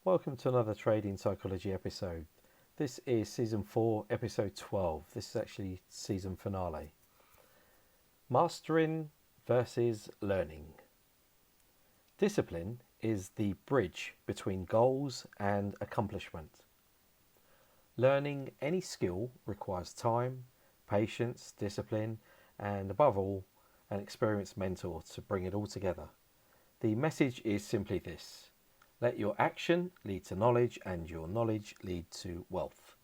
Welcome to another Trading Psychology episode. This is Season 4, Episode 12. This is actually season finale. Mastering versus learning. Discipline is the bridge between goals and accomplishment. Learning any skill requires time, patience, discipline, and above all, an experienced mentor to bring it all together. The message is simply this: let your action lead to knowledge and your knowledge lead to wealth.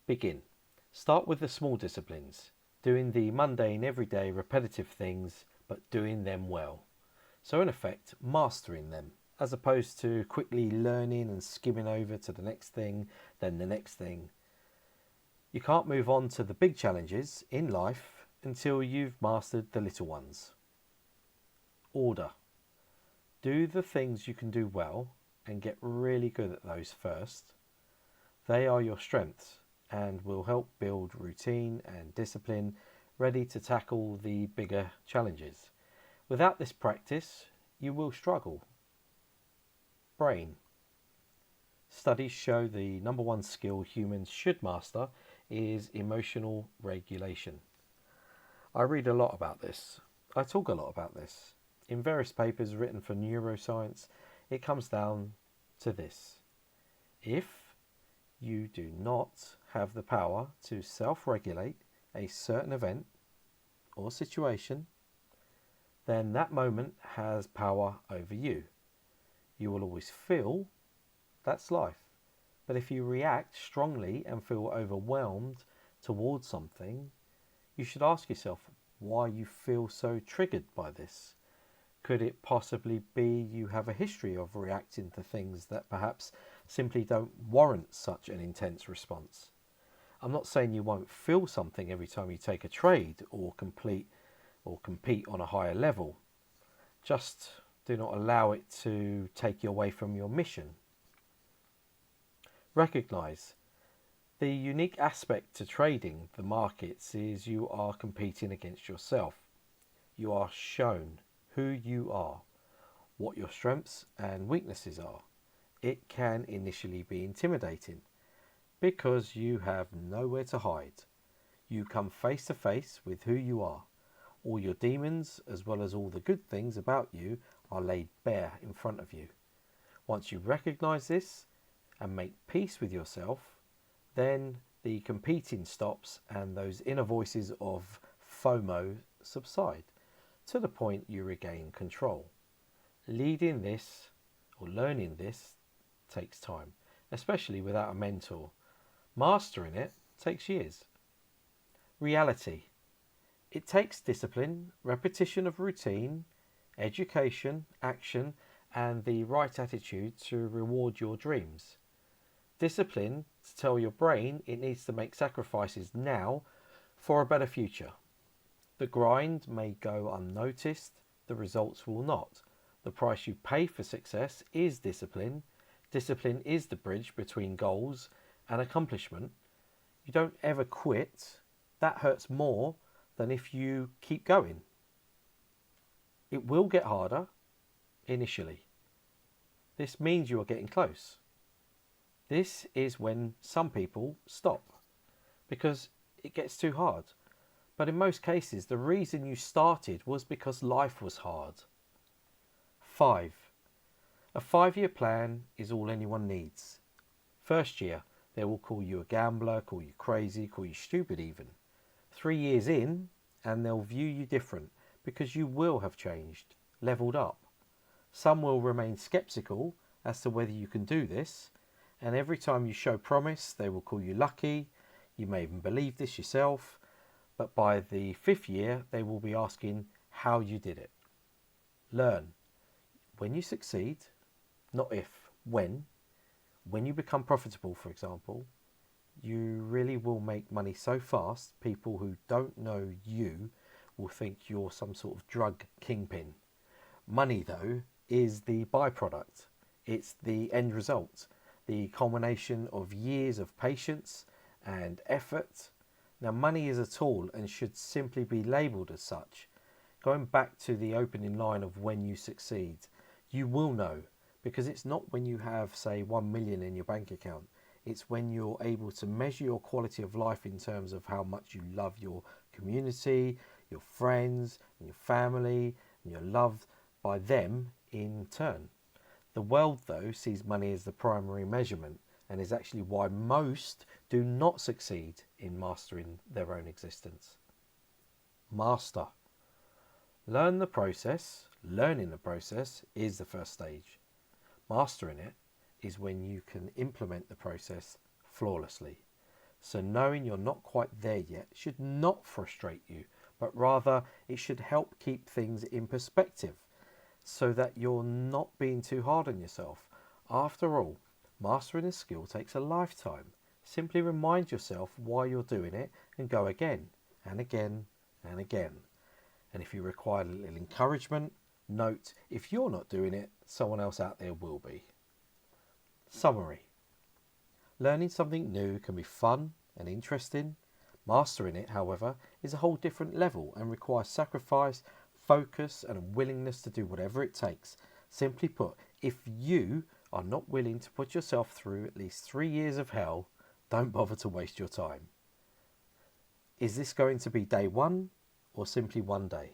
Begin. Start with the small disciplines, doing the mundane, everyday, repetitive things, but doing them well. So in effect, mastering them, as opposed to quickly learning and skimming over to the next thing, then the next thing. You can't move on to the big challenges in life until you've mastered the little ones. Order. Do the things you can do well and get really good at those first. They are your strengths and will help build routine and discipline ready to tackle the bigger challenges. Without this practice, you will struggle. Brain. Studies show the number one skill humans should master is emotional regulation. I read a lot about this. I talk a lot about this. In various papers written for neuroscience, it comes down to this: if you do not have the power to self-regulate a certain event or situation, then that moment has power over you. You will always feel that's life. But if you react strongly and feel overwhelmed towards something, you should ask yourself why you feel so triggered by this. Could it possibly be you have a history of reacting to things that perhaps simply don't warrant such an intense response? I'm not saying you won't feel something every time you take a trade or compete on a higher level. Just do not allow it to take you away from your mission. Recognize the unique aspect to trading the markets is you are competing against yourself. You are shown who you are, what your strengths and weaknesses are. It can initially be intimidating because you have nowhere to hide. You come face to face with who you are. All your demons, as well as all the good things about you, are laid bare in front of you. Once you recognize this and make peace with yourself, then the competing stops and those inner voices of FOMO subside, to the point you regain control. Leading this or learning this takes time, especially without a mentor. Mastering it takes years. Reality. It takes discipline, repetition of routine, education, action, and the right attitude to reward your dreams. Discipline to tell your brain it needs to make sacrifices now for a better future. The grind may go unnoticed, the results will not. The price you pay for success is discipline. Discipline is the bridge between goals and accomplishment. You don't ever quit. That hurts more than if you keep going. It will get harder initially. This means you are getting close. This is when some people stop because it gets too hard. But in most cases, the reason you started was because life was hard. 5. A 5-year plan is all anyone needs. First year, they will call you a gambler, call you crazy, call you stupid even. 3 years in, and they'll view you different because you will have changed, leveled up. Some will remain skeptical as to whether you can do this, and every time you show promise, they will call you lucky. You may even believe this yourself. But by the 5th year, they will be asking how you did it. Learn. When you succeed, not if, when you become profitable, for example, you really will make money so fast, people who don't know you will think you're some sort of drug kingpin. Money, though, is the byproduct. It's the end result, the culmination of years of patience and effort. Now, money is a tool and should simply be labelled as such. Going back to the opening line of when you succeed, you will know because it's not when you have, say, 1 million in your bank account. It's when you're able to measure your quality of life in terms of how much you love your community, your friends, and your family, and you're loved by them in turn. The world, though, sees money as the primary measurement, and is actually why most do not succeed in mastering their own existence. Master. Learning the process is the first stage. Mastering it is when you can implement the process flawlessly. So knowing you're not quite there yet should not frustrate you, but rather it should help keep things in perspective so that you're not being too hard on yourself. After all, mastering a skill takes a lifetime. Simply remind yourself why you're doing it and go again and again and again. And if you require a little encouragement, note if you're not doing it, someone else out there will be. Summary. Learning something new can be fun and interesting. Mastering it, however, is a whole different level and requires sacrifice, focus, and a willingness to do whatever it takes. Simply put, if you are not willing to put yourself through at least 3 years of hell, don't bother to waste your time. Is this going to be day one or simply one day?